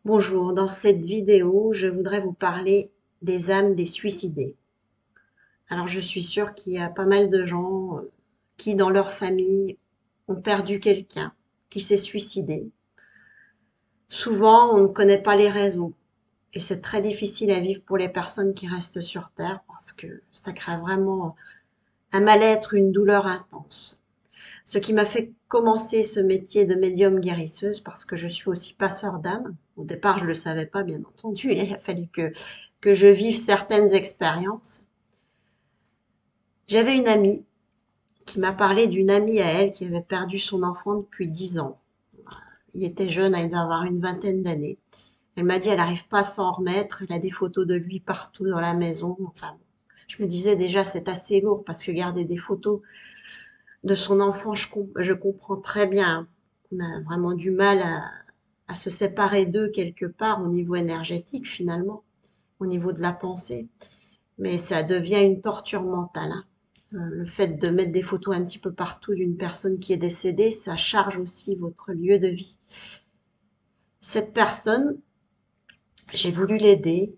Bonjour, dans cette vidéo, je voudrais vous parler des âmes des suicidés. Alors, je suis sûre qu'il y a pas mal de gens qui, dans leur famille, ont perdu quelqu'un qui s'est suicidé. Souvent, on ne connaît pas les raisons et c'est très difficile à vivre pour les personnes qui restent sur Terre parce que ça crée vraiment un mal-être, une douleur intense. Ce qui m'a fait commencer ce métier de médium guérisseuse parce que je suis aussi passeur d'âme. Au départ, je ne le savais pas, bien entendu. Il a fallu que je vive certaines expériences. J'avais une amie qui m'a parlé d'une amie à elle qui avait perdu son enfant depuis 10 ans. Il était jeune, il devait avoir une vingtaine d'années. Elle m'a dit elle n'arrive pas à s'en remettre. Elle a des photos de lui partout dans la maison. Enfin, je me disais déjà c'est assez lourd parce que garder des photos de son enfant, je comprends très bien. On a vraiment du mal à se séparer d'eux quelque part au niveau énergétique finalement, au niveau de la pensée. Mais ça devient une torture mentale, hein. Le fait de mettre des photos un petit peu partout d'une personne qui est décédée, ça charge aussi votre lieu de vie. Cette personne, j'ai voulu l'aider,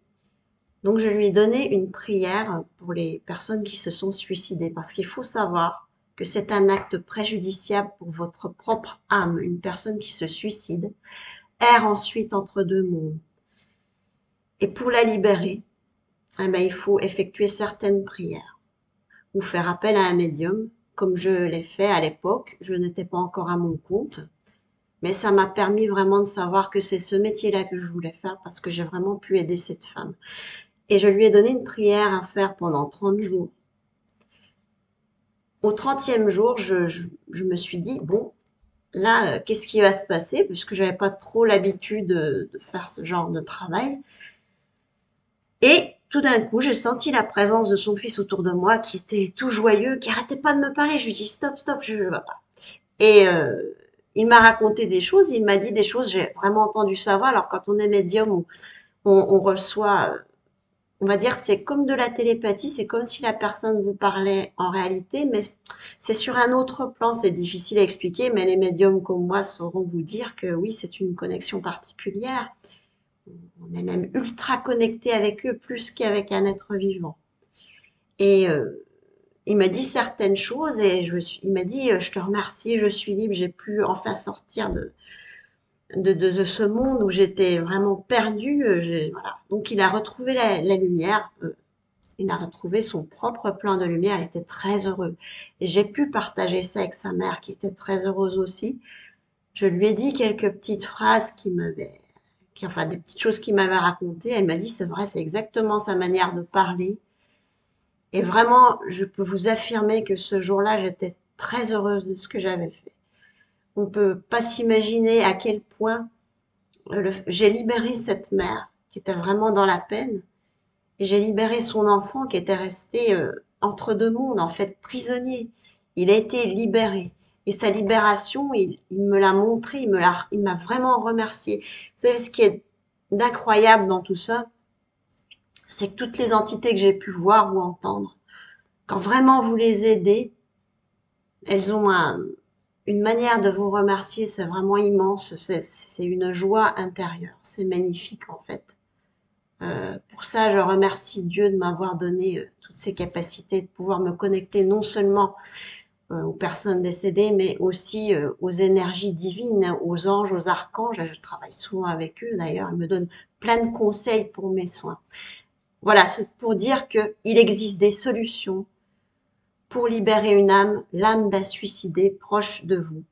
donc je lui ai donné une prière pour les personnes qui se sont suicidées, parce qu'il faut savoir que c'est un acte préjudiciable pour votre propre âme. Une personne qui se suicide erre ensuite entre deux mondes. Et pour la libérer, eh ben, il faut effectuer certaines prières ou faire appel à un médium, comme je l'ai fait à l'époque. Je n'étais pas encore à mon compte, mais ça m'a permis vraiment de savoir que c'est ce métier-là que je voulais faire parce que j'ai vraiment pu aider cette femme. Et je lui ai donné une prière à faire pendant 30 jours. Au 30e jour, je me suis dit, bon, là, qu'est-ce qui va se passer? Puisque j'avais pas trop l'habitude de faire ce genre de travail. Et tout d'un coup, j'ai senti la présence de son fils autour de moi qui était tout joyeux, qui arrêtait pas de me parler. Je lui dis stop, stop, je ne vais pas. Et il m'a raconté des choses, il m'a dit des choses, j'ai vraiment entendu sa voix. Alors quand on est médium, on reçoit, on va dire, c'est comme de la télépathie, c'est comme si la personne vous parlait en réalité, mais c'est sur un autre plan, c'est difficile à expliquer, mais les médiums comme moi sauront vous dire que oui, c'est une connexion particulière. On est même ultra connecté avec eux, plus qu'avec un être vivant. Et il m'a dit certaines choses et il m'a dit je te remercie, je suis libre, j'ai pu enfin sortir de ce monde où j'étais vraiment perdue. Voilà. Donc il a retrouvé la lumière, il a retrouvé son propre plan de lumière, il était très heureux. Et j'ai pu partager ça avec sa mère qui était très heureuse aussi. Je lui ai dit quelques petites phrases enfin des petites choses qu'il m'avait racontées. Elle m'a dit c'est vrai, c'est exactement sa manière de parler. Et vraiment, je peux vous affirmer que ce jour-là, j'étais très heureuse de ce que j'avais fait. On peut pas s'imaginer à quel point j'ai libéré cette mère qui était vraiment dans la peine et j'ai libéré son enfant qui était resté entre deux mondes, en fait prisonnier. Il a été libéré et sa libération, il me l'a montré, il m'a vraiment remercié. Vous savez ce qui est d'incroyable dans tout ça, c'est que toutes les entités que j'ai pu voir ou entendre, quand vraiment vous les aidez, elles ont une manière de vous remercier, c'est vraiment immense, c'est une joie intérieure, c'est magnifique en fait. Pour ça, je remercie Dieu de m'avoir donné toutes ces capacités de pouvoir me connecter non seulement aux personnes décédées, mais aussi aux énergies divines, aux anges, aux archanges. Je travaille souvent avec eux d'ailleurs, ils me donnent plein de conseils pour mes soins. Voilà, c'est pour dire qu'il existe des solutions pour libérer une âme, l'âme d'un suicidé proche de vous.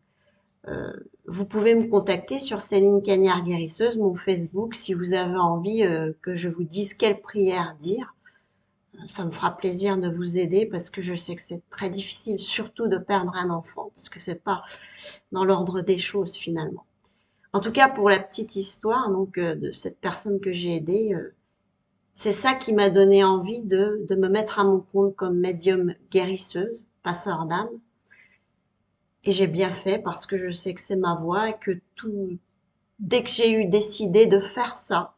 Euh, Vous pouvez me contacter sur Céline Cagnard Guérisseuse, mon Facebook, si vous avez envie que je vous dise quelle prière dire. Ça me fera plaisir de vous aider parce que je sais que c'est très difficile, surtout de perdre un enfant, parce que c'est pas dans l'ordre des choses finalement. En tout cas, pour la petite histoire donc de cette personne que j'ai aidée, c'est ça qui m'a donné envie de me mettre à mon compte comme médium guérisseuse, passeur d'âme. Et j'ai bien fait parce que je sais que c'est ma voie et que dès que j'ai eu décidé de faire ça,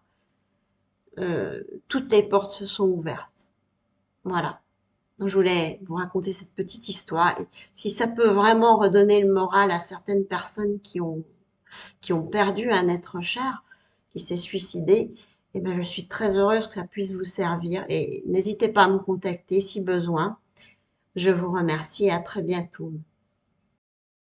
toutes les portes se sont ouvertes. Voilà. Donc je voulais vous raconter cette petite histoire. Et si ça peut vraiment redonner le moral à certaines personnes qui ont perdu un être cher, qui s'est suicidé. Et ben, je suis très heureuse que ça puisse vous servir et n'hésitez pas à me contacter si besoin. Je vous remercie et à très bientôt.